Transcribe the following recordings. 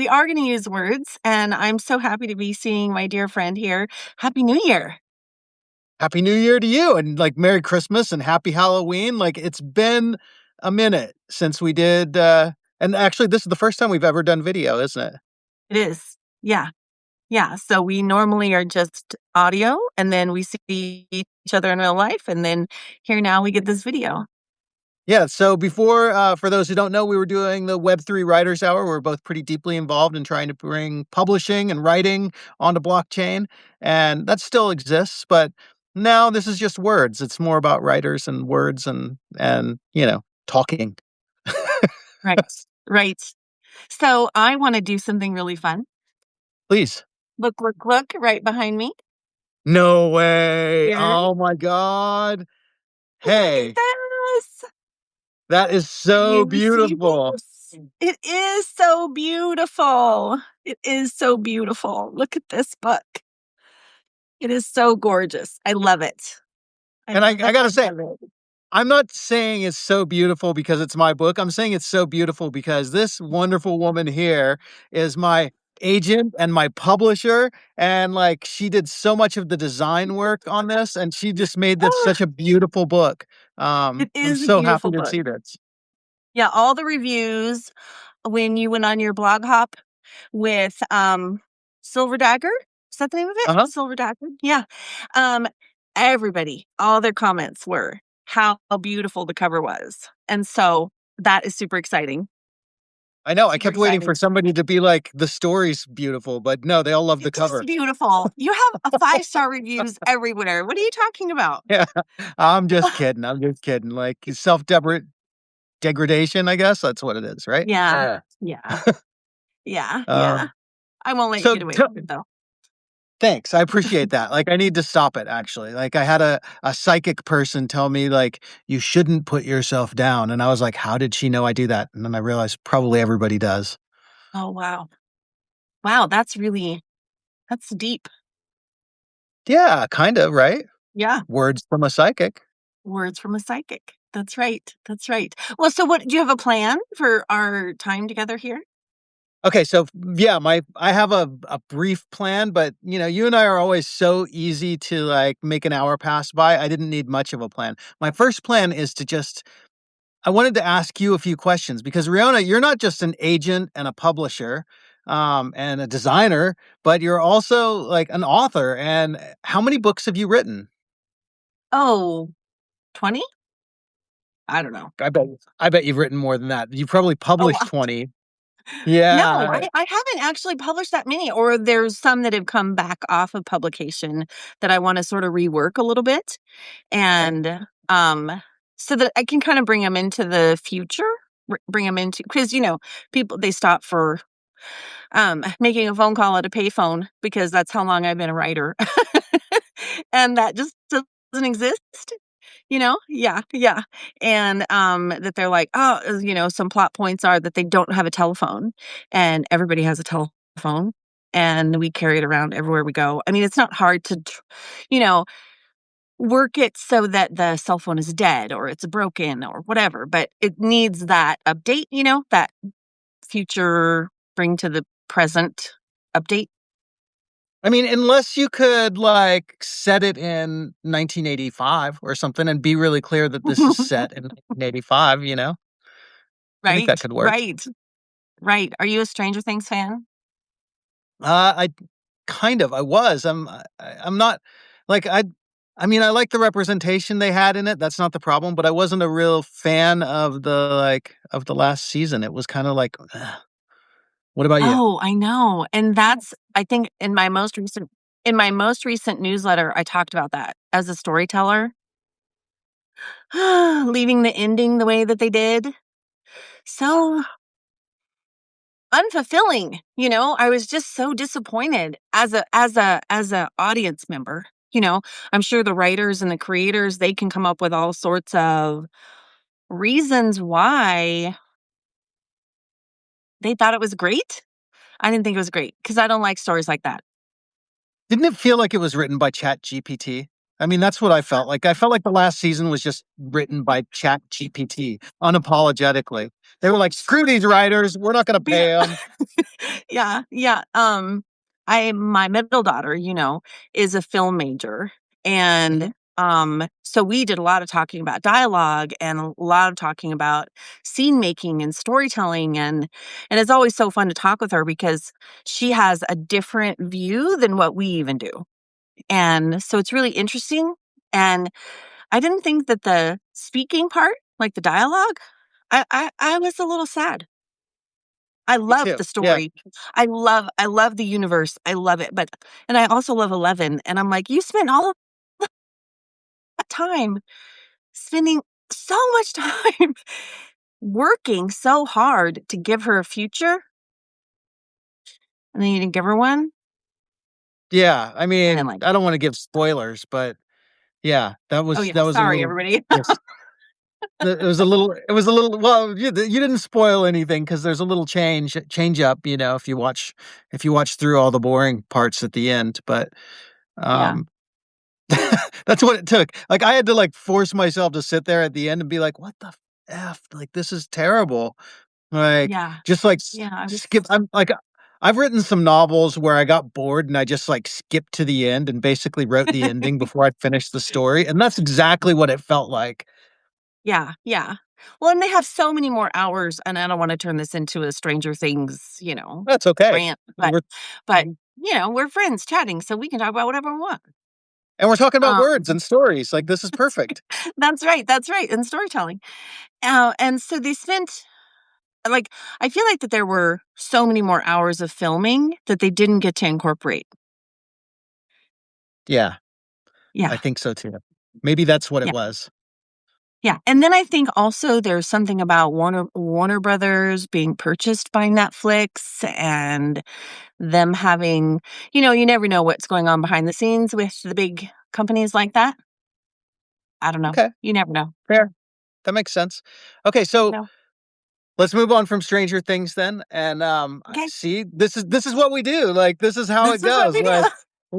we are going to use words, and I'm so happy to be seeing my dear friend here. Happy New Year. Happy New Year to you, and like Merry Christmas and Happy Halloween. Like it's been a minute since we did, and actually, this is the first time we've ever done video, isn't it? It is. Yeah. Yeah. So we normally are just audio, and then we see each other in real life. And then here now we get this video. Yeah. So before, for those who don't know, we were doing the Web3 Writers Hour. We're both pretty deeply involved in trying to bring publishing and writing onto blockchain, and that still exists. But now this is just words. It's more about writers and words and talking. Right. Right. So I want to do something really fun. Please. Look right behind me. No way. Here. Oh my God. Look at Hey, this. that is so You see beautiful. this? It is so beautiful. It is so beautiful. Look at this book. It is so gorgeous. I love it. I And I gotta say, love it. I'm not saying it's so beautiful because it's my book. I'm saying it's so beautiful because this wonderful woman here is my agent and my publisher. And like she did so much of the design work on this, and she just made this Ah, such a beautiful book. it I'm is a so happy beautiful to book. see this. Yeah, all the reviews when you went on your blog hop with Silver Dagger. Is that the name of it? Uh-huh. Silver Dagger? Yeah. Um, everybody, all their comments were how beautiful the cover was. And so that is super exciting. I know. I Super kept waiting for exciting. somebody to be like, the story's beautiful, but no, they all love the It is cover. beautiful. You have a 5-star reviews everywhere. What are you talking about? Yeah. I'm just kidding. I'm just kidding. Like self degradation, I guess. That's what it is, right? Yeah. Yeah. Yeah. Yeah. Um, I won't let you so get away with it though. thanks. I appreciate that. Like I need to stop it actually. Like I had a psychic person tell me like you shouldn't put yourself down. And I was like, how did she know I do that? And then I realized probably everybody does. Oh wow. Wow, that's deep. Yeah, kind of, right? Yeah. Words from a psychic. Words from a psychic. That's right. That's right. Well, so what do you have a plan for our time together here? Okay, so yeah, I have a brief plan, but you and I are always so easy to like make an hour pass by. I didn't need much of a plan. My first plan is to just I wanted to ask you a few questions because Rionna, you're not just an agent and a publisher, and a designer, but you're also like an author. And how many books have you written? Oh, 20? I don't know. I bet you've written more than that. You probably Oh, published wow. 20. No, Yeah. I haven't actually published that many, or there's some that have come back off of publication that I want to sort of rework a little bit. And so that I can kind of bring them into the future, bring them into, because, people, they stop for making a phone call at a payphone because that's how long I've been a writer. And that just doesn't exist. Yeah, yeah. And that they're like, oh, some plot points are that they don't have a telephone and everybody has a telephone and we carry it around everywhere we go. I mean, it's not hard to you know work it so that the cell phone is dead or it's broken or whatever, but it needs that update, that future bring to the present update. I mean, unless you could like set it in 1985 or something and be really clear that this is set in 1985, I think that Right, could work. right, right. Are you a Stranger Things fan? I kind of I was. I'm not like I mean, I like the representation they had in it. That's not the problem, but I wasn't a real fan of the last season. It was kind of like, ugh. What about you? Oh, I know. And that's, I think, in my most recent newsletter, I talked about that as a storyteller, leaving the ending the way that they did. So unfulfilling, I was just so disappointed as a audience member. I'm sure the writers and the creators, they can come up with all sorts of reasons why they thought it was great. I didn't think it was great because I don't like stories like that. Didn't it feel like it was written by Chat GPT? I mean, that's what I felt like. I felt like the last season was just written by Chat GPT unapologetically. They were like, "Screw these writers. We're not gonna Yeah. pay them." Yeah, yeah, I my middle daughter, is a film major, and, so we did a lot of talking about dialogue and a lot of talking about scene making and storytelling, and it's always so fun to talk with her because she has a different view than what we even do, and so it's really interesting, and I didn't think that the speaking part, like the dialogue, I was a little sad. I Me love too. the Yeah. story. I love the universe. I love it, but and I also love 11, and I'm like, "You spent all of that time spending so much time working so hard to give her a future, and then you didn't give her one?" Yeah. I I didn't mean, like I it. don't wanna give spoilers, but yeah, that Oh, was yeah, that was a sorry, little everybody. yes. It was a little well, you didn't spoil anything because there's a little change up, if you watch through all the boring parts at the end, but, Yeah, um, that's what it took. Like, I had to, like, force myself to sit there at the end and be like, "What the F? Like, this is terrible." Like, yeah, just, like, yeah, I was skip I'm like, I've written some novels where I got bored and I just, like, skipped to the end and basically wrote the ending before I'd finished the story, and that's exactly what it felt like. yeah, yeah. Well, and they have so many more hours, and I don't wanna turn this into a Stranger Things, That's okay. rant, We're but, we're friends chatting, so we can talk about whatever we want. and we're talking about Um words and stories, like, this is perfect. That's right, and storytelling. And so they spent like, I feel like that there were so many more hours of filming that they didn't get to incorporate. Yeah, I Yeah, think so too. Maybe that's what it yeah, was. yeah, and then I think also there's something about Warner Brothers being purchased by Netflix and them having you never know what's going on behind the scenes with the big companies like that. I don't know. Okay, You never know, fair. That makes sense. Okay, you so know? let's move on from Stranger Things then, and, Okay, see, this is what we do, like, this is how it this is what goes, we do. like,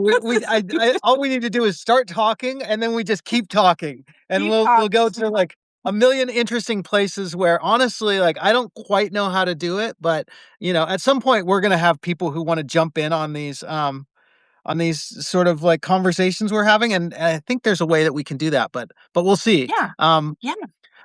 This is what we I do. all we need to do is start talking, and then we just keep talking, and Keep we'll talking. go to, like, a million interesting places where, honestly, like, I don't quite know how to do it, but, at some point, we're gonna have people who wanna jump in on these sort of, like, conversations we're having, and I think there's a way that we can do that, but we'll see. Yeah, yeah.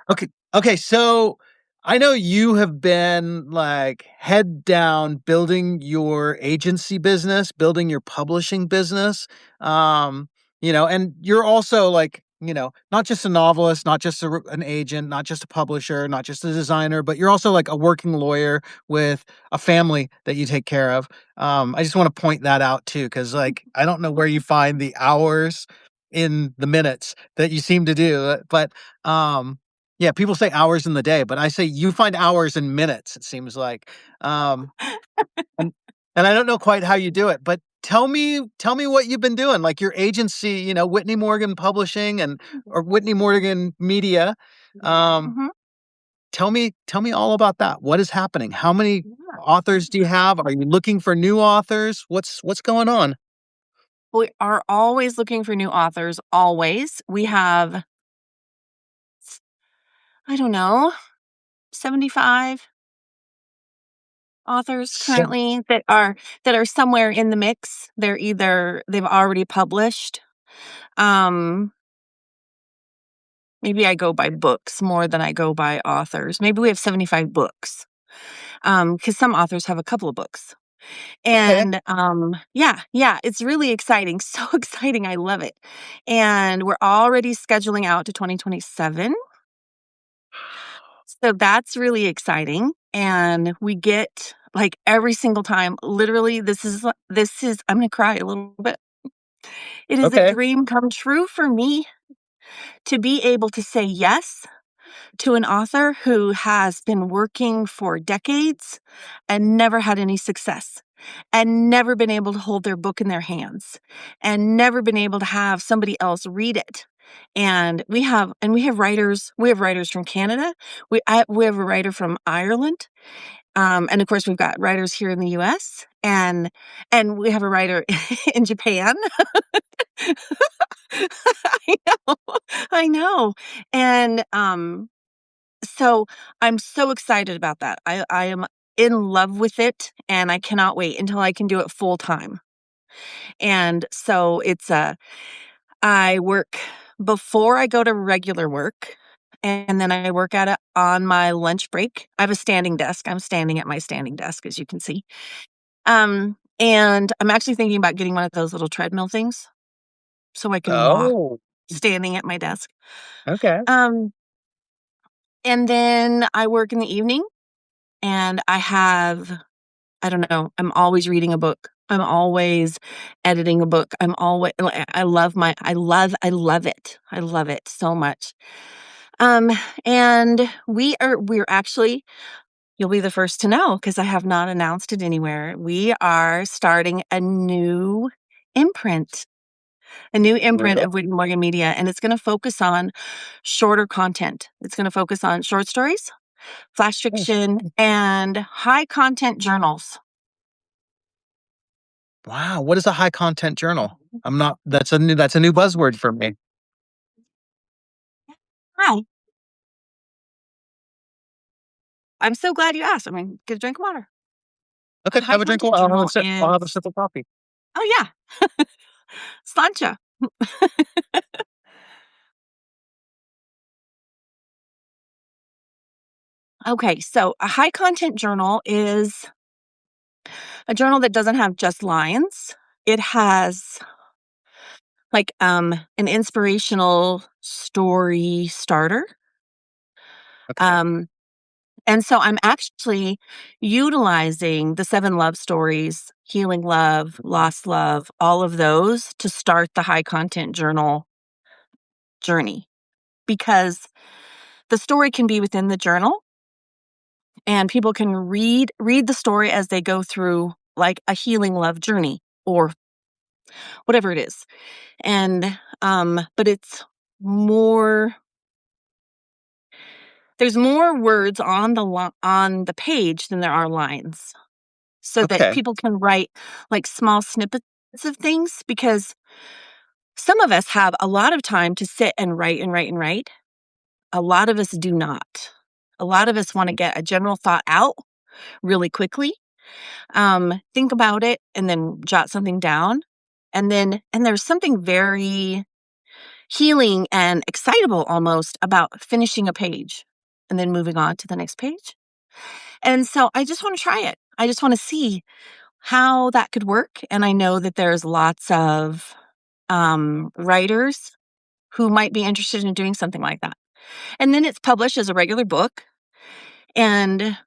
Okay. Okay, so I know you have been like head down building your agency business, building your publishing business. And you're also like, not just a novelist, not just an agent, not just a publisher, not just a designer, but you're also like a working lawyer with a family that you take care of. I just want to point that out too, because like I don't know where you find the hours in the minutes that you seem to do, but yeah, people say hours in the day, but I say you find hours in minutes, it seems like. Um, and and I don't know quite how you do it, but tell me what you've been doing, like your agency, Whitney Morgan Publishing and or Whitney Morgan Media. Um, Mhm. tell me all about that. What is happening? How many Yeah. authors do you have? Are you looking for new authors? What's going on? We are always looking for new authors, always. We have, I don't know, 75 authors So, currently that are somewhere in the mix. They've already published. Um, Maybe I go by books more than I go by authors. Maybe we have 75 books. Because some authors have a couple of books. okay. And, yeah, yeah, it's really exciting, so exciting, I love it. And we're already scheduling out to 2027, so that's really exciting, and we get, like, every single time literally, this is I'm gonna cry a little bit. It is a Okay. dream come true for me to be able to say yes to an author who has been working for decades and never had any success and never been able to hold their book in their hands and never been able to have somebody else read it. And we have writers from Canada. We have a writer from Ireland. And of course, we've got writers here in the US and we have a writer in Japan. I know. I know. And so I'm so excited about that. I am in love with it and I cannot wait until I can do it full time. And so I work before I go to regular work, and then I work at it on my lunch break. I have a standing desk. I'm standing at my standing desk, as you can see. And I'm actually thinking about getting one of those little treadmill things so I can walk Oh, standing at my desk. okay. Um, and then I work in the evening, and I don't know, I'm always reading a book. I'm always editing a book. I love it. I love it so much. Um, and we're actually you'll be the first to know because I have not announced it anywhere. We are starting imprint, a new imprint Really? of Witten Morgan Media, and it's gonna focus on shorter content. It's gonna focus on short stories, flash fiction, and high content journals. Wow, what is a high content journal? I'm not that's a new buzzword for me. Hi. I'm so glad you asked. I mean, get a drink of water. A Okay, high have a drink. content I'll have a journal sip. I'll have a is sip of coffee. oh, yeah, sláinte. Okay, so a high content journal is a journal that doesn't have just lines. It has, like, an inspirational story starter, Okay. um, and so I'm actually utilizing the 7 love stories, healing love, lost love, all of those to start the high content journal journey because the story can be within the journal and people can read the story as they go through like a healing love journey or whatever it is. And but it's more there's more words on on the page than there are lines so that Okay. people can write like small snippets of things because some of us have a lot of time to sit and write and write and write. A lot of us do not. A lot of us want to get a general thought out really quickly, think about it and then jot something down. And there's something very healing and excitable almost about finishing a page and then moving on to the next page. And so I just want to try it. I just want to see how that could work. And I know that there's lots of writers who might be interested in doing something like that. And then it's published as a regular book and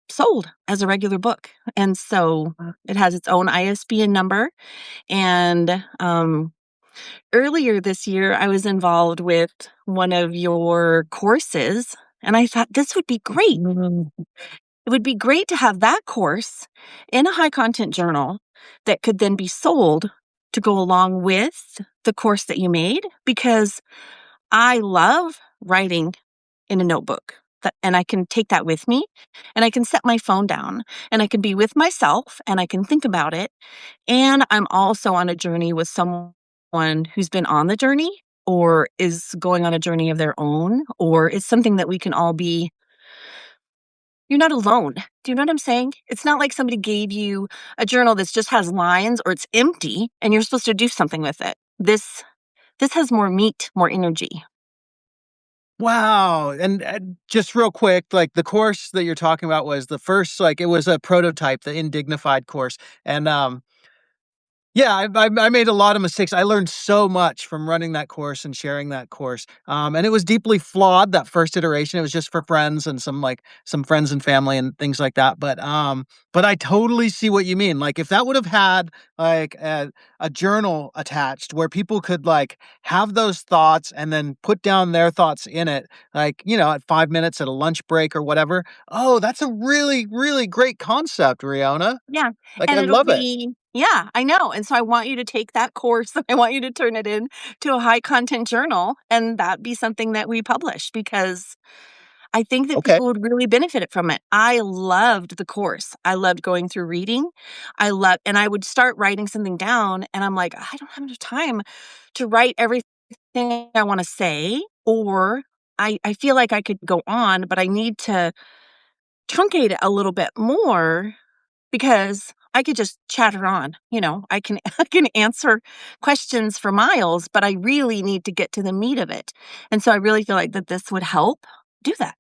sold as a regular book. And so it has its own ISBN number. And earlier this year, I was involved with one of your courses, and I thought this would be great. Mm, It would be great to have that course in a high content journal that could then be sold to go along with the course that you made because I love writing in a notebook. And I can take that with me and I can set my phone down and I can be with myself and I can think about it. And I'm also on a journey with someone who's been on the journey or is going on a journey of their own, or it's something that we can all be. You're not alone. Do you know what I'm saying? It's not like somebody gave you a journal that just has lines or it's empty and you're supposed to do something with it. This has more meat, more energy. wow, and just real quick, like, the course that you're talking about was the first like, it was a prototype, the Indignified course, and, yeah, I made a lot of mistakes. I learned so much from running that course and sharing that course, and it was deeply flawed, that first iteration. It was just for friends and some friends and family and things like that, but I totally see what you mean. Like, if that would have had, like, a journal attached where people could, like, have those thoughts and then put down their thoughts in it, like, at 5 minutes at a lunch break or whatever. Oh, that's a really, really great concept, Riona. Yeah, Like, and I it'll love it. be yeah, I know, and so I want you to take that course, I want you to turn it in to a high content journal, and that be something that we publish because I think that Okay. people would really benefit from it. I loved the course. I loved going through reading. And I would start writing something down and I'm like, I don't have enough time to write everything I want to say, or I feel like I could go on, but I need to truncate it a little bit more because I could just chatter on, I can I can answer questions for miles, but I really need to get to the meat of it. And so I really feel like that this would help do that.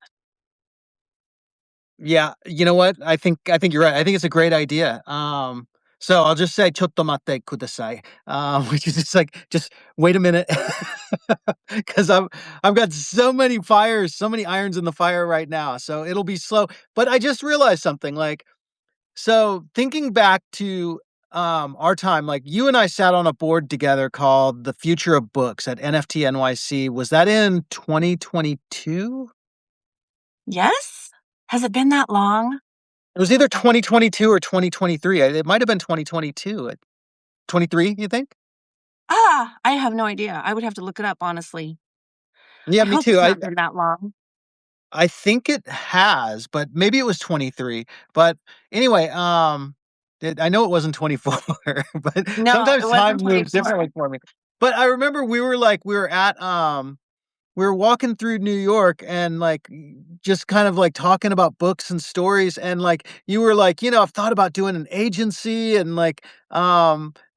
Yeah, you know what? I think you're right. I think it's a great idea. So I'll just say "ちょっと待って kudasai," which is just like, just wait a minute, because I've got so many fires, so many irons in the fire right now. So it'll be slow. But I just realized something. Like, so thinking back to our time, like you and I sat on a board together called "The Future of Books" at NFT NYC. Was that in 2022? Yes? Has it been that long? It was either 2022 or 2023. It might have been 2022. 23, you think? I have no idea. I would have to look it up, honestly. Yeah, I me hope too. it's I not been that long. I think it has, but maybe it was 23. But anyway, I know it wasn't 24, but No, it sometimes wasn't time moves 24. differently for me. But I remember we were at we were walking through New York and like just kind of like talking about books and stories, and like you were like, I've thought about doing an agency, and like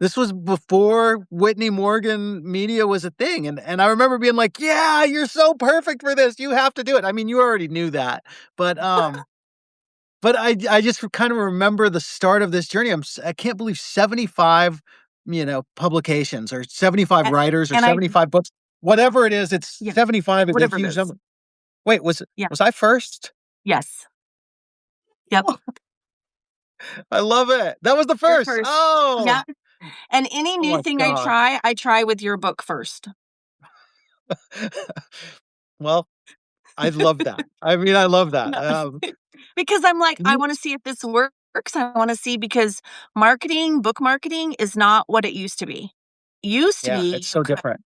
this was before Whitney Morgan Media was a thing, and I remember being like, yeah, you're so perfect for this. You have to do it. I mean, you already knew that, but I just kind of remember the start of this journey. I can't believe 75 publications, or 75 A writers, or and I 75 books. Whatever it is, it's yeah, 75 is a whatever it huge is. number. Wait, Yeah. was I first? Yes. Yep. I love it. That was the You're first. first. Oh, Yeah. And any oh new my thing god. I try with your book first. Well, I love that. I mean, I love that. No. Because I'm like, I You wanna see if this works. I wanna see because book marketing is not what it used to be. Used to Yeah, be it's you so could different.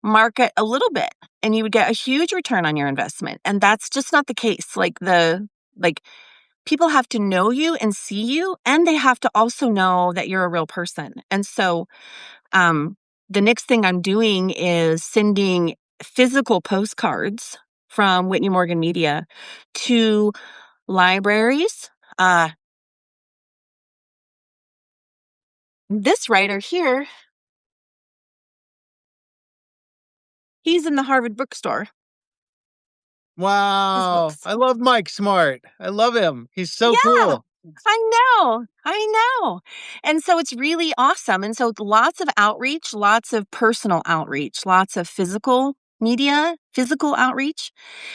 market a little bit and you would get a huge return on your investment, and that's just not the case. Like, people have to know you and see you, and they have to also know that you're a real person. And so, um, the next thing I'm doing is sending physical postcards from Whitney Morgan Media to libraries. Uh, this writer here, he's in the Harvard bookstore, his Wow. books. I love Mike Smart. I love him. He's so Yeah, cool. I know. And so it's really awesome. And so lots of outreach, lots of personal outreach, lots of physical media, physical outreach.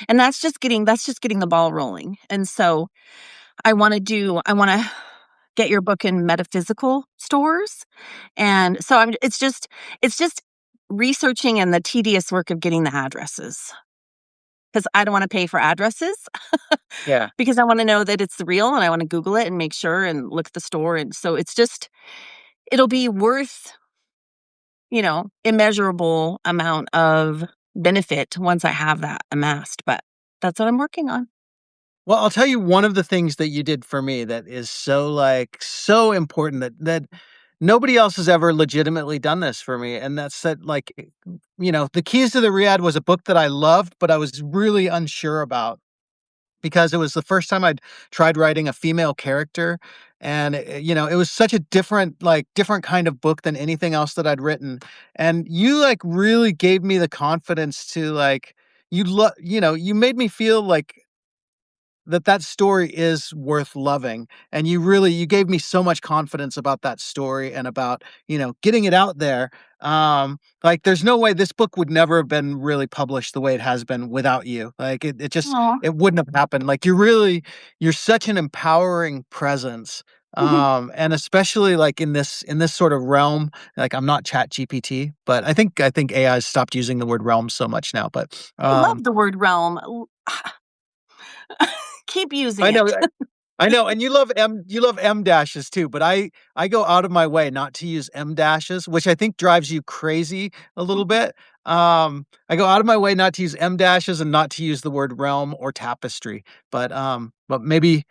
And that's just getting the ball rolling. And so I want to get your book in metaphysical stores. And so it's just researching and the tedious work of getting the addresses because I don't want to pay for addresses Yeah. because I want to know that it's real and I want to Google it and make sure and look at the store. And so it'll be worth, immeasurable amount of benefit once I have that amassed. But that's what I'm working on. Well, I'll tell you one of the things that you did for me that is so, like, so important, that nobody else has ever legitimately done this for me, and that's that, like, The Keys to the Riad was a book that I loved, but I was really unsure about, because it was the first time I'd tried writing a female character, and, it was such a different kind of book than anything else that I'd written, and you, like, really gave me the confidence to, like, you made me feel like that story is worth loving, and you gave me so much confidence about that story, and about, getting it out there. Like, there's no way this book would never have been really published the way it has been without you. Like, it just Oh, it wouldn't have happened. Like, you're such an empowering presence, and especially, like, in this sort of realm. Like, I'm not Chat GPT, but I think AI has stopped using the word realm so much now, but, I love the word realm. Keep using I know, it. I know, and you love M dashes too, but I go out of my way not to use M dashes, which I think drives you crazy a little bit. I go out of my way not to use M dashes and not to use the word realm or tapestry. But maybe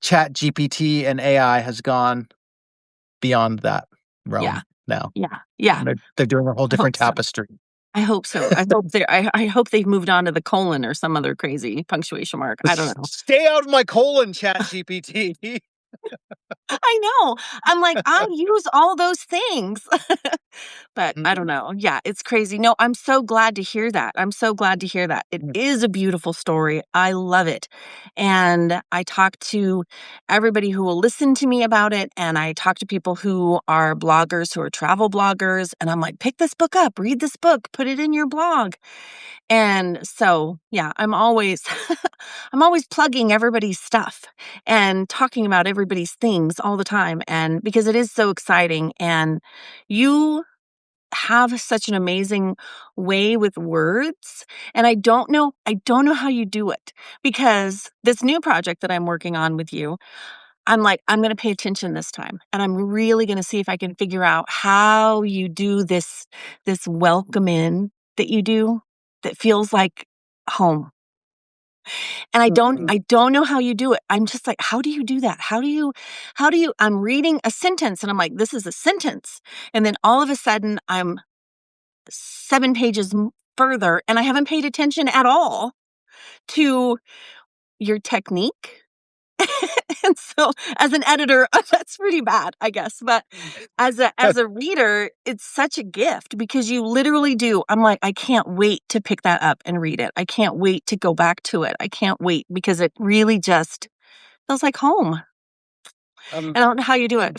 Chat GPT and AI has gone beyond that Yeah. realm now. Yeah. Yeah. They're doing a whole I hope different so. tapestry. I hope so. I hope they've moved on to the colon or some other crazy punctuation mark. I don't know. Stay out of my colon, Chat GPT. I know. I'm like, I use all those things. But I don't know. Yeah, it's crazy. No, I'm so glad to hear that. I'm so glad to hear that. It is a beautiful story. I love it. And I talk to everybody who will listen to me about it. And I talk to people who are bloggers, who are travel bloggers. And I'm like, pick this book up, read this book, put it in your blog. And so, yeah, I'm always I'm always plugging everybody's stuff and talking about everybody's things all the time, and because it is so exciting, and you have such an amazing way with words, and I don't know how you do it, because this new project that I'm working on with you, I'm like, I'm going to pay attention this time, and I'm really going to see if I can figure out how you do this welcome in that you do that feels like home. And I don't know how you do it. I'm just like, how do you do that? How do you I'm reading a sentence and I'm like, this is a sentence. And then all of a sudden I'm 7 pages further and I haven't paid attention at all to your technique. And so as an editor, that's pretty bad, I guess. But as a reader, it's such a gift because you literally do. I'm like, I can't wait to pick that up and read it. I can't wait to go back to it. I can't wait because it really just feels like home. Um, I don't know how you do it.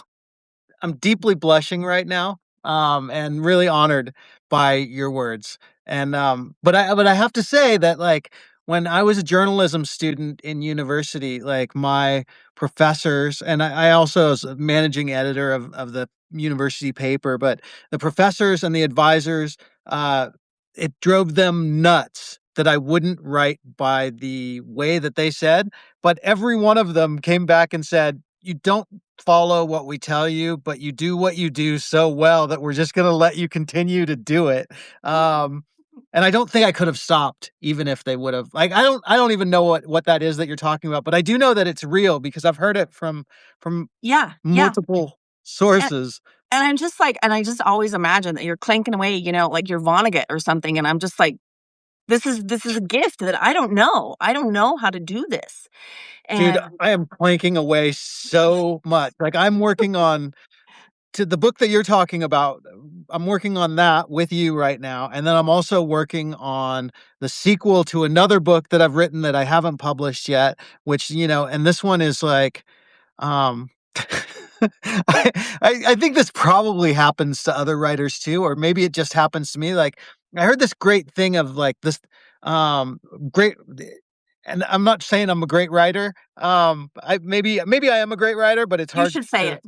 I'm deeply blushing right now, and really honored by your words. But I have to say that like when I was a journalism student in university, like my professors, and I also was a managing editor of the university paper, but the professors and the advisors, uh, it drove them nuts that I wouldn't write by the way that they said. But every one of them came back and said, "You don't follow what we tell you, but you do what you do so well that we're just gonna let you continue to do it." Um, and I don't think I could have stopped even if they would have. Like I don't even know what that is that you're talking about, but I do know that it's real because I've heard it from Yeah, yeah. multiple And sources. and I'm just like, and I just always imagine that you're clanking away, like you're Vonnegut or something, and I'm just like, this is a gift that I don't know. I don't know how to do this. Dude, And I am clanking away so much. Like I'm working on to the book that you're talking about, I'm working on that with you right now, and then I'm also working on the sequel to another book that I've written that I haven't published yet, which, and this one is like, um I think this probably happens to other writers too, or maybe it just happens to me. Like, I heard this great thing of like this, um, great and I'm not saying I'm a great writer, I maybe I am a great writer, but it's you hard should say to. it.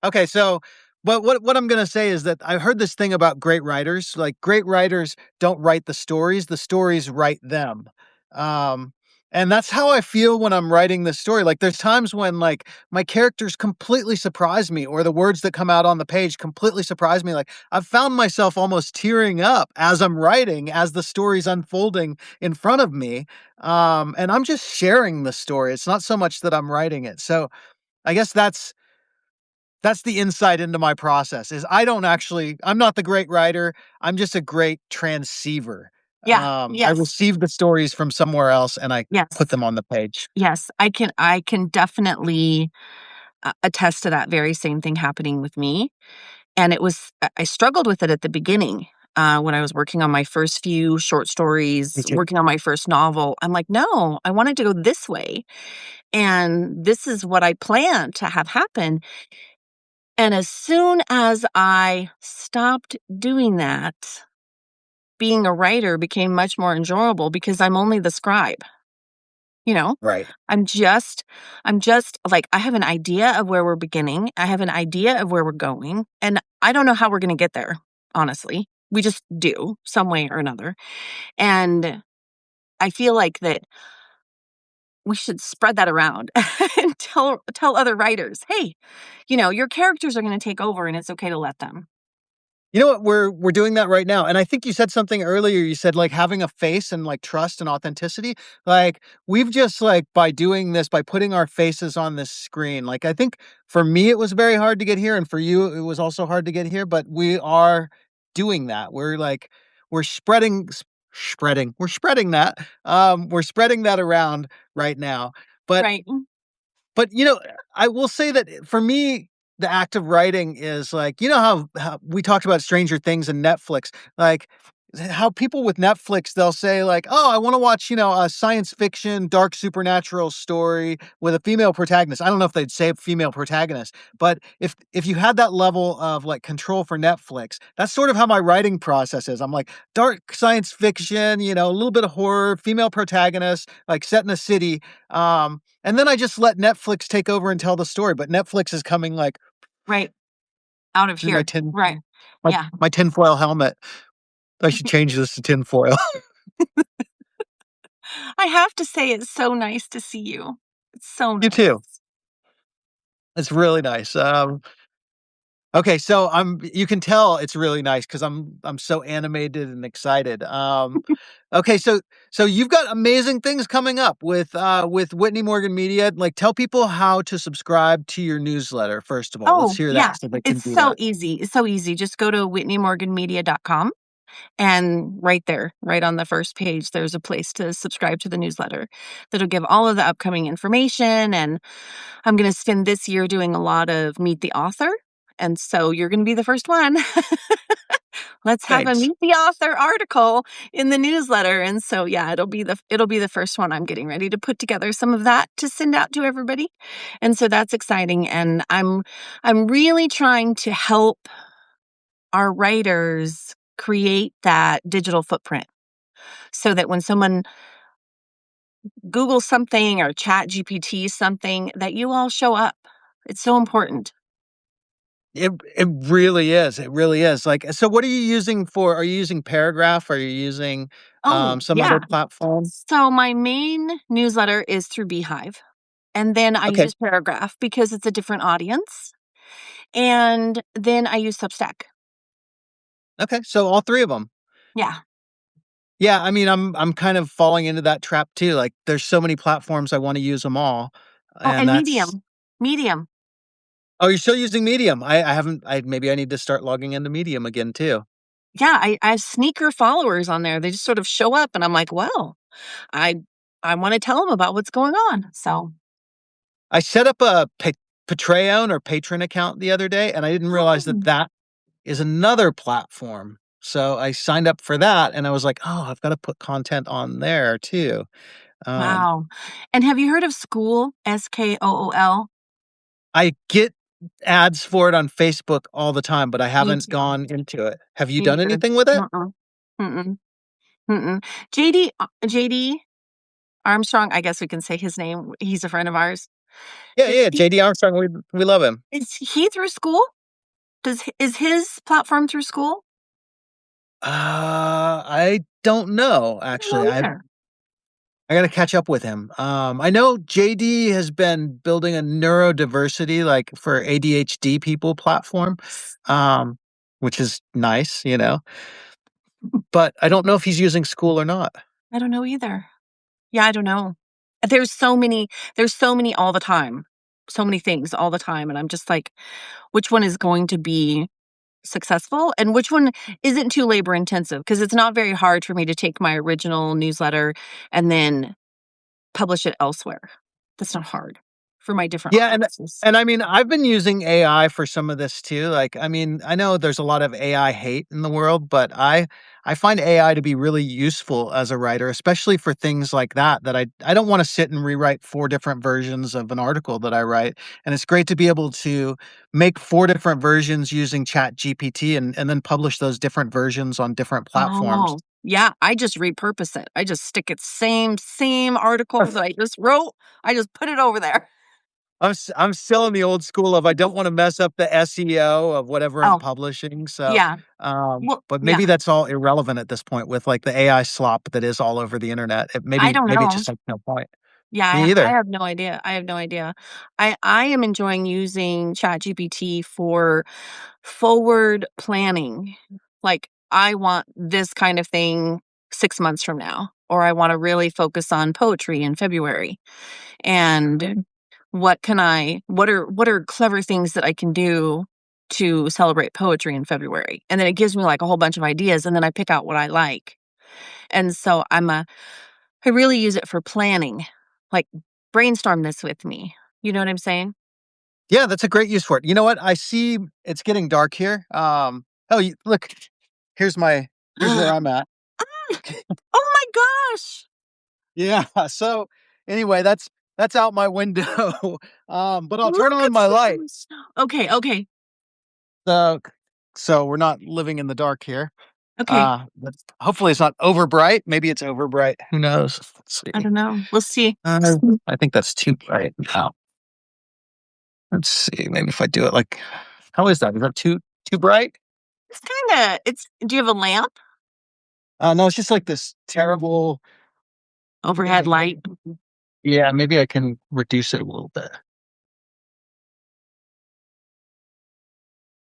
Okay, so but what I'm gonna say is that I heard this thing about great writers, like great writers don't write the stories write them. Um, and that's how I feel when I'm writing this story. Like there's times when like my characters completely surprise me or the words that come out on the page completely surprise me. Like I've found myself almost tearing up as I'm writing, as the story's unfolding in front of me. And I'm just sharing the story. It's not so much that I'm writing it. So I guess that's the insight into my process is I'm not the great writer. I'm just a great transceiver. Yeah, I yes, receive the stories from somewhere else and I put yes, them on the page. yes. I can definitely attest to that very same thing happening with me. And I struggled with it at the beginning. When I was working on my first few short Me stories, too. working on my first novel, I'm like, no, I wanted to go this way. And this is what I planned to have happen. And as soon as I stopped doing that, being a writer became much more enjoyable because I'm only the scribe, you know? Right. I'm just like, I have an idea of where we're beginning. I have an idea of where we're going, and I don't know how we're going to get there, honestly. We just do some way or another. And I feel like that we should spread that around and tell other writers, hey, your characters are going to take over and it's okay to let them. You know what? We're doing that right now, and I think you said something earlier. You said, like, having a face and, like, trust and authenticity. Like, we've just, like, by doing this, by putting our faces on this screen, like, I think for me, it was very hard to get here, and for you, it was also hard to get here, but we are doing that. We're, like, we're spreading s we're spreading that around right now, but Right. you know, I will say that for me, the act of writing is like, you know how we talked about Stranger Things and Netflix, like how people with Netflix, they'll say like, "Oh, I want to watch, a science fiction, dark supernatural story with a female protagonist." I don't know if they'd say female protagonist, but if you had that level of like control for Netflix, that's sort of how my writing process is. I'm like dark science fiction, a little bit of horror, female protagonist, like set in a city. And then I just let Netflix take over and tell the story, but Netflix is coming, like, Right. Out of through my here. tin Right. my Yeah. my tinfoil helmet. I should change this to tinfoil. I have to say it's so nice to see you. It's so You too. nice. It's really nice. Okay, so you can tell it's really nice because I'm so animated and excited. Okay, so you've got amazing things coming up with Whitney Morgan Media. Like, tell people how to subscribe to your newsletter, first of all. Let's Oh, hear yeah. that so they can It's do so that. easy. It's so easy. Just go to whitneymorganmedia.com. And right there, right on the first page, there's a place to subscribe to the newsletter that'll give all of the upcoming information. And I'm going to spend this year doing a lot of Meet the Author. And so you're going to be the first one. Let's have a Thanks. Meet the Author article in the newsletter. And so yeah, it'll be the first one. I'm getting ready to put together some of that to send out to everybody. And so that's exciting. And I'm really trying to help our writers create that digital footprint so that when someone Google something or Chat GPT something, that you all show up. It's so important. It really is, it really is, like, so what are you using for are you using Paragraph? Are you using, Oh, some yeah. other platform? So my main newsletter is through Beehive, and then I Okay, use Paragraph because it's a different audience, and then I use Substack. okay, so all 3 of them. Yeah. Yeah, I mean, I'm kind of falling into that trap too, like, there's so many platforms, I wanna use them all, Oh, and and that's Medium. Medium. Oh, you're still using Medium? I haven't maybe I need to start logging into Medium again too. Yeah, I have sneaker followers on there. They just sort of show up, and I'm like, "Well, I I wanna tell them about what's going on." So I set up a Patreon or Patron account the other day, and I didn't realize that Oh, that is another platform. So I signed up for that, and I was like, "Oh, I've gotta put content on there too." Um, wow. And have you heard of School? Skool? I get ads for it on Facebook all the time, but I Me haven't too. gone into it. Have you Me done neither. anything with it? Mm-mm. Mm-mm. Mm-mm. JD Armstrong, I guess we can say his name. He's a friend of ours. Yeah, Is yeah, he JD Armstrong, we love him. is he through School? Is his platform through School? I don't know, I don't know actually. either. I gotta catch up with him. I know JD has been building a neurodiversity, like, for ADHD people platform, um, which is nice, but I don't know if he's using School or not. I don't know either. Yeah, I don't know. There's so many there's so many all the time. So many things all the time, and I'm just like, which one is going to be successful and which one isn't too labor intensive? Because it's not very hard for me to take my original newsletter and then publish it elsewhere. That's not hard for my different Yeah, and audiences. and I mean, I've been using AI for some of this too. Like, I mean, I know there's a lot of AI hate in the world, but I find AI to be really useful as a writer, especially for things like that I don't want to sit and rewrite 4 different versions of an article that I write. And it's great to be able to make 4 different versions using Chat GPT and then publish those different versions on different platforms. Oh, yeah, I just repurpose it. I just stick it same article that I just wrote, I just put it over there. I'm still in the old school of I don't wanna mess up the SEO of whatever I'm Oh, publishing, so, yeah. Well, but yeah, maybe that's all irrelevant at this point with, like, the AI slop that is all over the internet. I don't Maybe it know. just has no point. Yeah, Me I either. have no idea. I have no idea. I am enjoying using ChatGPT for forward planning. Like, I want this kind of thing 6 months from now, or I wanna really focus on poetry in February. And what are clever things that I can do to celebrate poetry in February? And then it gives me, like, a whole bunch of ideas, and then I pick out what I like. And so I really use it for planning, like, brainstorm this with me. You know what I'm saying? Yeah, that's a great use for it. You know what? I see it's getting dark here. Oh, look, here's my here's where I'm at. Oh my gosh! Yeah. So anyway, that's out my window. But I'll turn Look on at my some light. snow. Okay, okay, So so we're not living in the dark here. okay. But hopefully it's not over bright. Maybe it's over bright. Who knows? Let's I see. don't know. We'll see. I think that's too bright. Now, let's see. Maybe if I do it like, how is that? Is that too bright? It's do you have a lamp? No, it's just like this terrible. Overhead light? Yeah, maybe I can reduce it a little bit.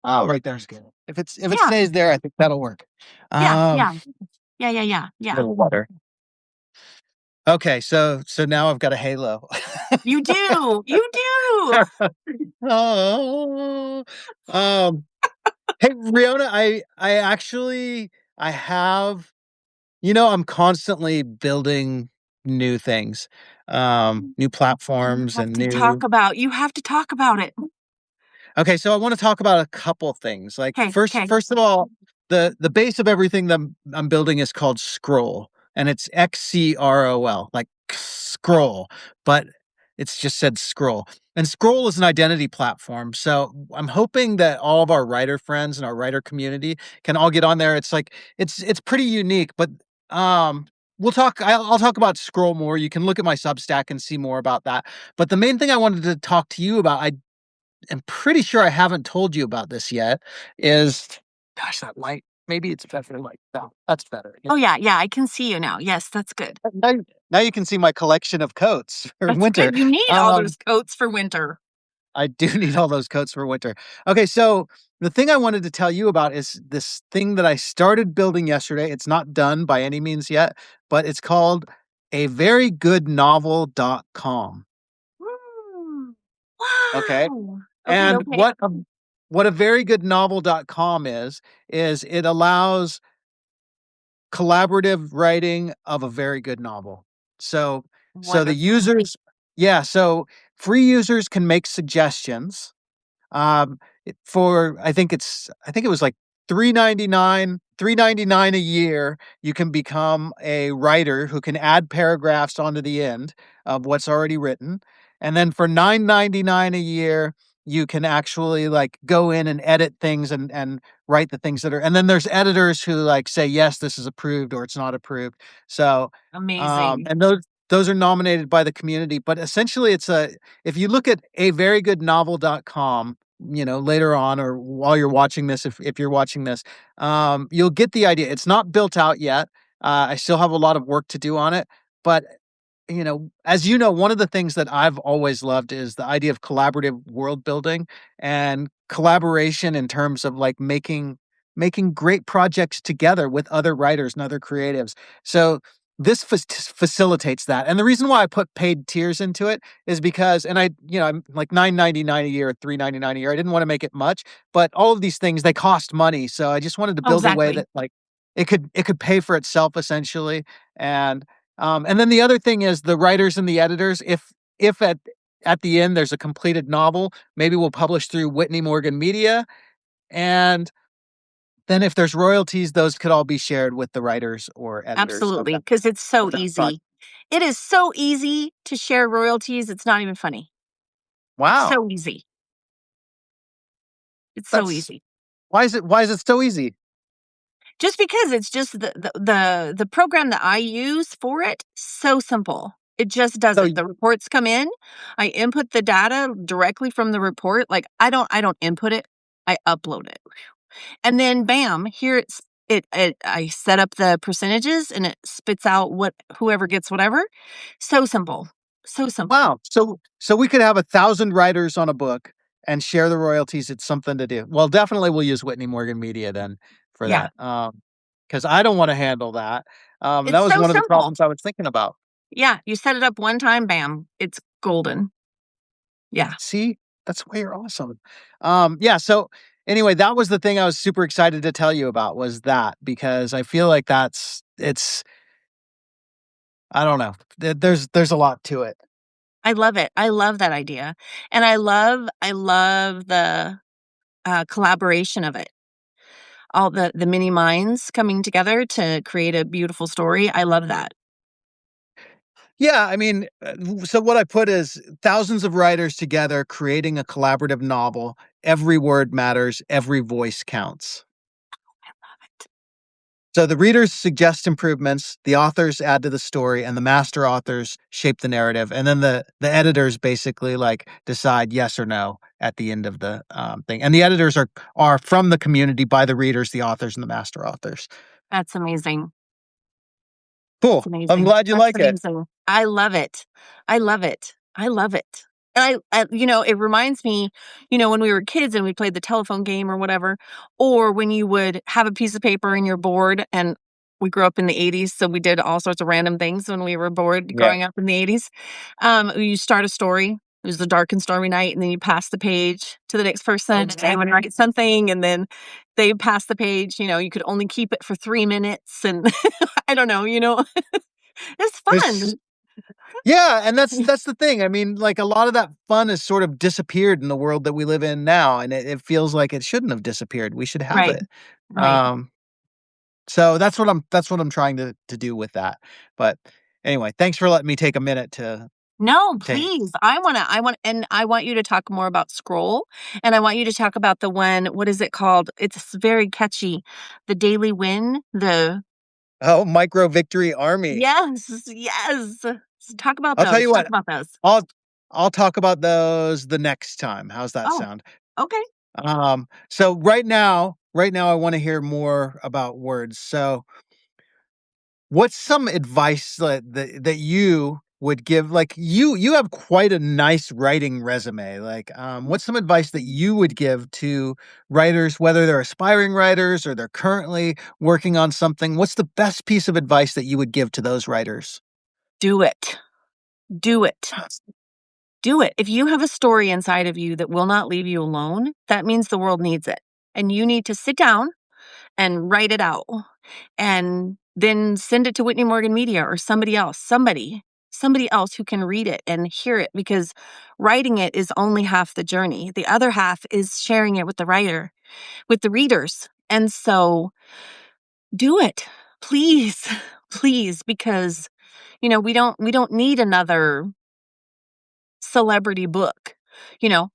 Oh, right there's good. If it Yeah, stays there, I think that'll work. yeah, Um, yeah. Yeah, yeah, yeah, a yeah. little water. Okay, so now I've got a halo. You do, you do! Oh, um, hey, Riona, I actually I have I'm constantly building new things, new platforms and new. You have to talk about it. Okay, so I want to talk about a couple things. Like Okay, first, okay. first of all, the base of everything that I'm building is called Scroll, and it's XCROL, like scroll, but it's just said Scroll. And Scroll is an identity platform. So I'm hoping that all of our writer friends and our writer community can all get on there. It's like it's pretty unique, but we'll talk. I'll talk about Scroll more. You can look at my Substack and see more about that. But the main thing I wanted to talk to you about, I am pretty sure I haven't told you about this yet, is gosh, that light. Maybe it's better like that. That's better. Yeah. Oh, yeah, yeah, I can see you now. Yes, that's good. Now, now you can see my collection of coats for That's winter. good. You need all Um, those coats for winter. I do need all those coats for winter. Okay, so the thing I wanted to tell you about is this thing that I started building yesterday. It's not done by any means yet, but it's called a very good novel.com. Mm. Okay. Wow. Okay, And okay. what a very good novel.com is it allows collaborative writing of a very good novel. So the Wonderful. users yeah, so free users can make suggestions. For I think it was like 3.99 a year, you can become a writer who can add paragraphs onto the end of what's already written. And then for 9.99 a year, you can actually like go in and edit things and write the things that are and then there's editors who like say yes, this is approved or it's not approved. So Amazing. and those are nominated by the community, but essentially it's a if you look at a very good novel.com, later on or while you're watching this, if you're watching this, you'll get the idea. It's not built out yet. I still have a lot of work to do on it, but as you know, one of the things that I've always loved is the idea of collaborative world building and collaboration in terms of like making great projects together with other writers and other creatives. So this facilitates that. And the reason why I put paid tiers into it is because, and I'm like 9.99 a year, 3.99 a year. I didn't want to make it much, but all of these things they cost money. So I just wanted to Oh, build a way exactly. that like it could pay for itself essentially. And then the other thing is the writers and the editors, if at the end there's a completed novel, maybe we'll publish through Whitney Morgan Media. And then if there's royalties, those could all be shared with the writers or editors Absolutely, because it's so of that project. easy. It is so easy to share royalties, it's not even funny. It's Wow. so easy. It's so That's easy. why is it so easy? Just because it's just the program that I use for it, so simple. It just does So it. The reports come in, I input the data directly from the report, like, I don't input it, I upload it. And then bam, here it I set up the percentages and it spits out what whoever gets whatever. So simple. So simple. Wow. So we could have 1,000 writers on a book and share the royalties. It's something to do. Well, definitely we'll use Whitney Morgan Media then for Yeah. that. Because I don't want to handle that. That It's was so one of the simple. problems I was thinking about. Yeah, you set it up one time, bam, it's golden. Yeah, See, that's why you're awesome. Yeah. So anyway, that was the thing I was super excited to tell you about was that because I feel like it's I don't know. There's a lot to it. I love it. I love that idea, and I love the, collaboration of it. All the mini minds coming together to create a beautiful story. I love that. Yeah, I mean, so what I put is thousands of writers together creating a collaborative novel. Every word matters, every voice counts. So the readers suggest improvements, the authors add to the story, and the master authors shape the narrative. And then the editors basically like decide yes or no at the end of the thing. And the editors are from the community by the readers, the authors, and the master authors. That's amazing. That's Cool. I'm amazing. glad you That's like it. amazing. I love it. I love it. I love it. And it reminds me, when we were kids and we played the telephone game or whatever, or when you would have a piece of paper and you're bored. And we grew up in the 80s, so we did all sorts of random things when we were bored Yeah. growing up in the 80s. You start a story. It was a dark and stormy night, and then you pass the page to the next person, and they would write something, and then they pass the page. You could only keep it for 3 minutes, and I don't know. It's It's fun. Yeah, and that's the thing. I mean, like, a lot of that fun has sort of disappeared in the world that we live in now, and it feels like it shouldn't have disappeared. We should have Right, it. right. Um, so that's what I'm trying to do with that. But anyway, thanks for letting me take a minute No, to please. I want you to talk more about Scroll, and I want you to talk about the one, what is it called? It's very catchy. The Daily Win, Oh, Micro Victory Army. yes, yes. Talk about I'll tell those. you Talk what, about those. I'll I'll talk about those the next time. How's that Oh, sound? okay. So right now I wanna hear more about words. So what's some advice that you would give? Like, you have quite a nice writing resume. Like, what's some advice that you would give to writers, whether they're aspiring writers or they're currently working on something? What's the best piece of advice that you would give to those writers? Do it. Do it. Do it. If you have a story inside of you that will not leave you alone, that means the world needs it. And you need to sit down and write it out and then send it to Whitney Morgan Media or somebody else, somebody else who can read it and hear it, because writing it is only half the journey. The other half is sharing it with the writer, with the readers. And so do it. Please. Please, because we don't need another celebrity book. You know,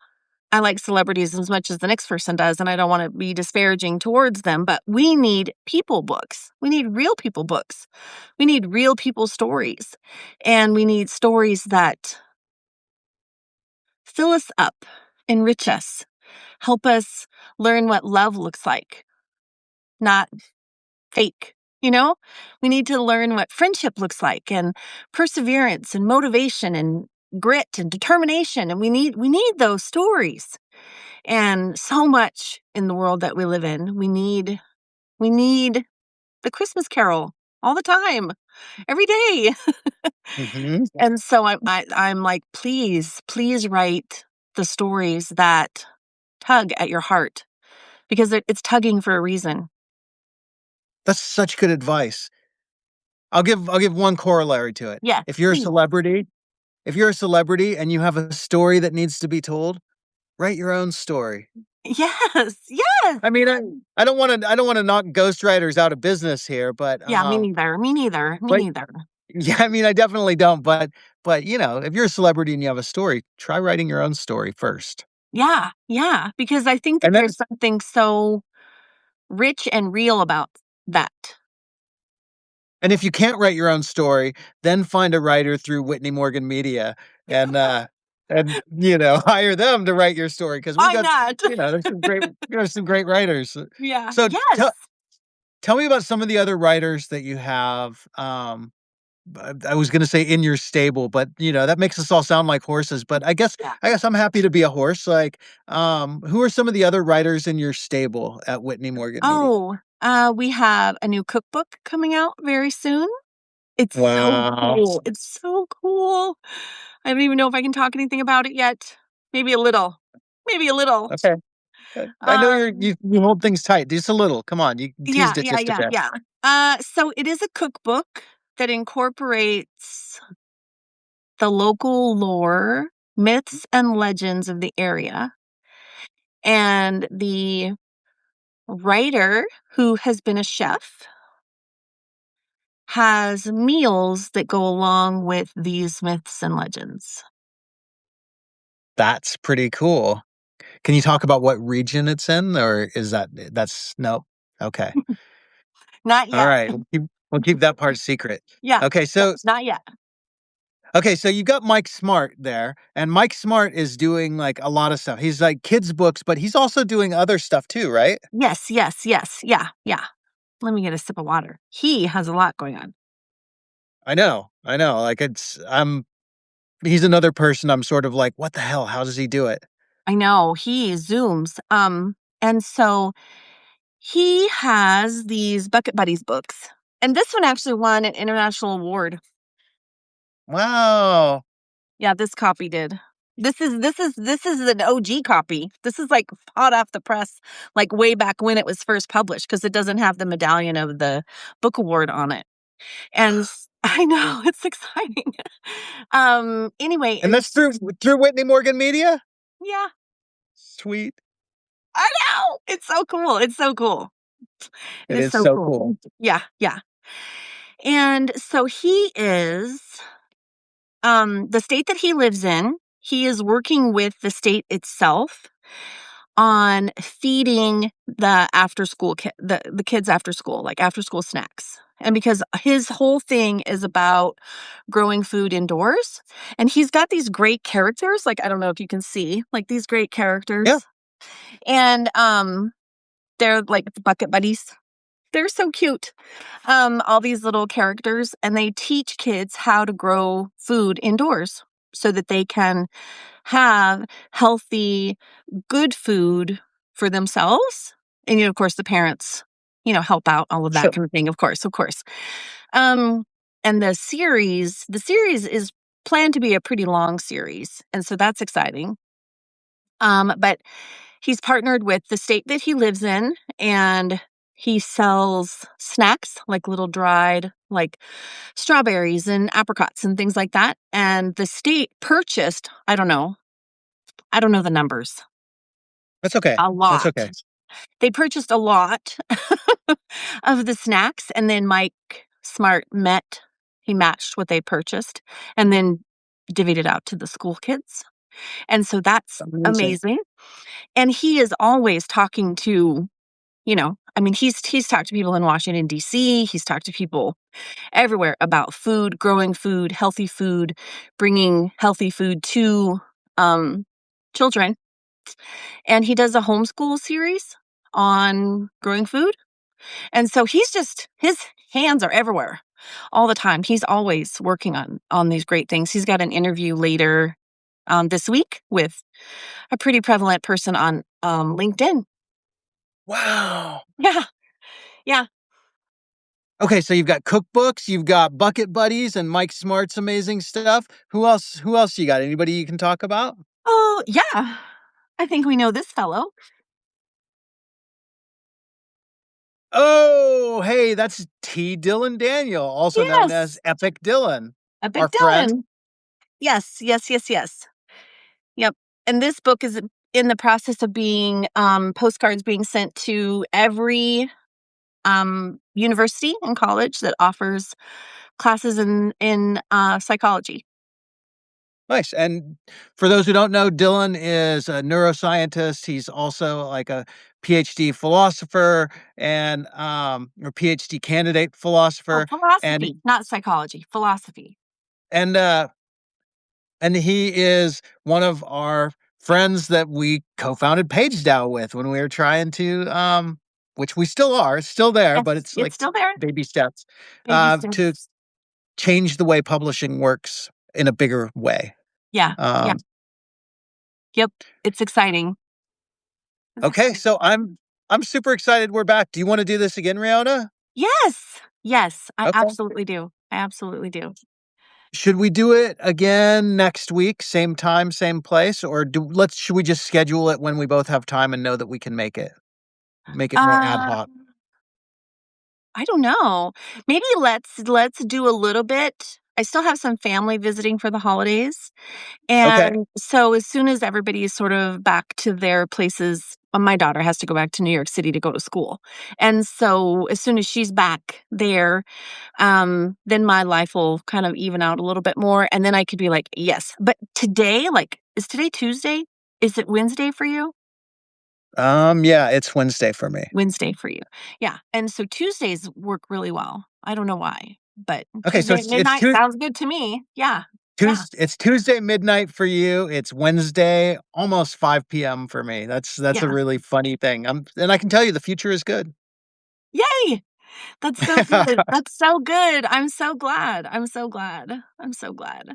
I like celebrities as much as the next person does, and I don't want to be disparaging towards them, but we need people books. We need real people books. We need real people stories. And we need stories that fill us up, enrich us, help us learn what love looks like, not fake. We need to learn what friendship looks like, and perseverance and motivation and grit and determination. And we need those stories. And so much in the world that we live in, we need the Christmas Carol all the time, every day. Mhm. And so I'm like, please, please write the stories that tug at your heart, because it's tugging for a reason. That's such good advice. I'll give one corollary to it. Yes, If you're a please. celebrity if you're a celebrity and you have a story that needs to be told, write your own story. Yes, yes. I mean, I don't wanna knock ghostwriters out of business here, Yeah, me neither. Me neither. Me but neither. yeah, I mean, I definitely don't, but, if you're a celebrity and you have a story, try writing your own story first. Yeah, yeah. Because I think that And then there's something so rich and real about that. and if you can't write your own story, then find a writer through Whitney Morgan Media and, hire them to write your story because we Why got not? there's some great writers. Yeah. So Yes. tell me about some of the other writers that you have, I was gonna say in your stable, but, that makes us all sound like horses, but I guess I'm happy to be a horse, like, who are some of the other writers in your stable at Whitney Morgan Media? Oh, we have a new cookbook coming out very soon. It's so Wow. cool. It's so cool. I don't even know if I can talk anything about it yet. Maybe a little. Maybe a little. Okay. I know Um, you hold things tight, just a little, come on, you yeah, teased it yeah, just a yeah, bit. yeah. So it is a cookbook that incorporates the local lore, myths, and legends of the area. And the writer, who has been a chef, has meals that go along with these myths and legends. That's pretty cool. Can you talk about what region it's in, or is that's no? Okay. Not yet. Alright, we'll keep that part secret. Yeah, Okay, yeah, so not yet. okay, so you got Mike Smart there, and Mike Smart is doing, like, a lot of stuff. He's, like, kids' books, but he's also doing other stuff too, right? Yes, yes, yes. Yeah, yeah. Let me get a sip of water. He has a lot going on. I know, like, he's another person I'm sort of like, "What the hell? How does he do it?" I know, he zooms. And so he has these Bucket Buddies books. And this one actually won an international award. Wow. Yeah, this copy did. This is an OG copy. This is like hot off the press, like way back when it was first published, because it doesn't have the medallion of the book award on it. And I know it's exciting. Anyway, And that's through Whitney Morgan Media? yeah, Sweet. I know. It's so cool. It's so cool. It It is is so so cool. cool. Yeah, yeah. And so he is the state that he lives in, he is working with the state itself on feeding the after school the kids after school, like after school snacks. And because his whole thing is about growing food indoors, and he's got these great characters, like I don't know if you can see, like these great Yeah. characters. And they're like the Bucket Buddies. They're so cute. All these little characters, and they teach kids how to grow food indoors so that they can have healthy, good food for themselves. And, of course, the parents, help out, all of that Sure. kind of thing, of course, of course. Um, and the series is planned to be a pretty long series. And so that's exciting. But he's partnered with the state that he lives in, and he sells snacks like little dried, like strawberries and apricots and things like that. And the state purchased, I don't know the numbers, That's okay. a That's lot. okay. They purchased a lot of the snacks, and then Mike Smart he matched what they purchased and then divvied it out to the school kids. And so that's Amazing. amazing. And he is always talking to, I mean, he's talked to people in Washington, D.C., he's talked to people everywhere about food, growing food, bringing healthy food to, children. And he does a homeschool series on growing food. And so his hands are everywhere all the time. He's always working on these great things. He's got an interview later, this week with a pretty prevalent person on, LinkedIn. Wow. Yeah, yeah. Okay, so you've got cookbooks, you've got Bucket Buddies and Mike Smart's amazing stuff. Who else you got? Anybody you can talk about? Oh, yeah. I think we know this fellow. Oh, hey, that's T. Dylan Daniel, also known as Yes, Epic Dylan, Epic our friend. Dylan. Yes, yes, yes, yes. Yep. And this book is in the process of being, postcards being sent to every, university and college that offers classes in psychology. Nice. And for those who don't know, Dylan is a neuroscientist. He's also like a PhD philosopher and or PhD candidate Oh, philosopher. And philosophy, not psychology, philosophy. and uh and he is one of our friends that we co-founded PageDAO with when we were trying to which we still are, it's still there, but Yes, it's it's like still there. baby steps Baby to steps. change the way publishing works in a bigger way. Yeah. Yeah. Um, Yep. It's exciting. It's okay, exciting. so I'm super excited we're back. Do you want to do this again, Riona? Yes. Yes, I Okay. absolutely do. I absolutely do. Should we do it again next week, same time, same place, or should we just schedule it when we both have time and know that we can make it more ad Uh, hoc? I don't know. Maybe let's do a little bit. I still have some family visiting for the holidays. Okay. And so as soon as everybody is sort of back to their places, my daughter has to go back to New York City to go to school. And so as soon as she's back there, then my life will kind of even out a little bit more. And then I could be like, yes. But today, like, is today Tuesday? Is it Wednesday for you? Yeah, it's Wednesday for me. Wednesday for you. Yeah. And so Tuesdays work really well. I don't know why, but Okay, so Tuesday at midnight sounds good to me. Yeah. Yeah. It's Tuesday midnight for you. It's Wednesday almost 5 p.m. for me. That's a Yeah. really funny thing. And I can tell you the future is good. Yay. That's so good. That's so good. I'm so glad. I'm so glad. I'm so glad.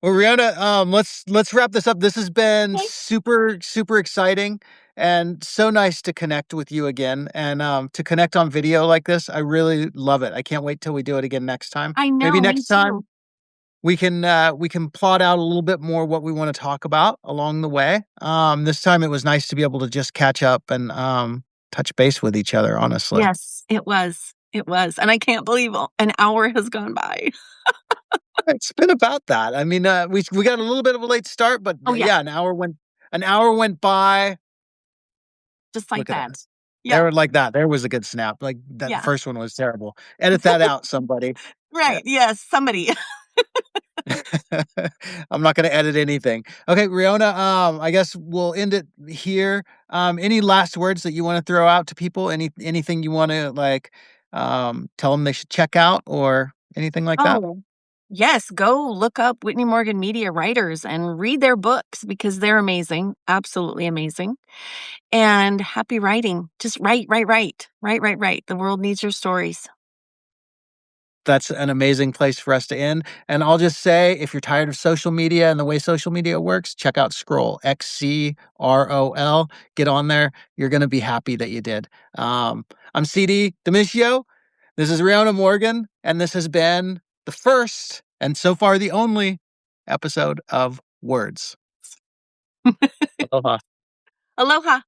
Well, Rihanna, let's wrap this up. This has been Okay. super exciting and so nice to connect with you again and to connect on video like this. I really love it. I can't wait till we do it again next time. I Maybe know, me next time too. we can plot out a little bit more what we want to talk about along the way. This time it was nice to be able to just catch up and touch base with each other, honestly. Yes, it was. It was. And I can't believe an hour has gone by. It's been about that. I mean, we got a little bit of a late start, but Oh, yeah. yeah, an hour went by. Just like Look at that. us. Yeah. There like that. There was a good snap. Like that Yeah. first one was terrible. Edit that out, somebody. Eh, Right. Yes. Somebody. I'm not gonna edit anything. Okay, Riona, I guess we'll end it here. Any last words that you want to throw out to people? Anything you want to like tell them they should check out or anything like that? Oh, yes. Go look up Whitney Morgan Media writers and read their books because they're amazing. Absolutely amazing. And happy writing. Just write, write, write, write, write, write. The world needs your stories. That's an amazing place for us to end. And I'll just say, if you're tired of social media and the way social media works, check out Scroll, XCROL. Get on there. You're going to be happy that you did. I'm CD Demisio. This is Rionna Morgan, and this has been the first and so far the only episode of Words. Aloha. Aloha.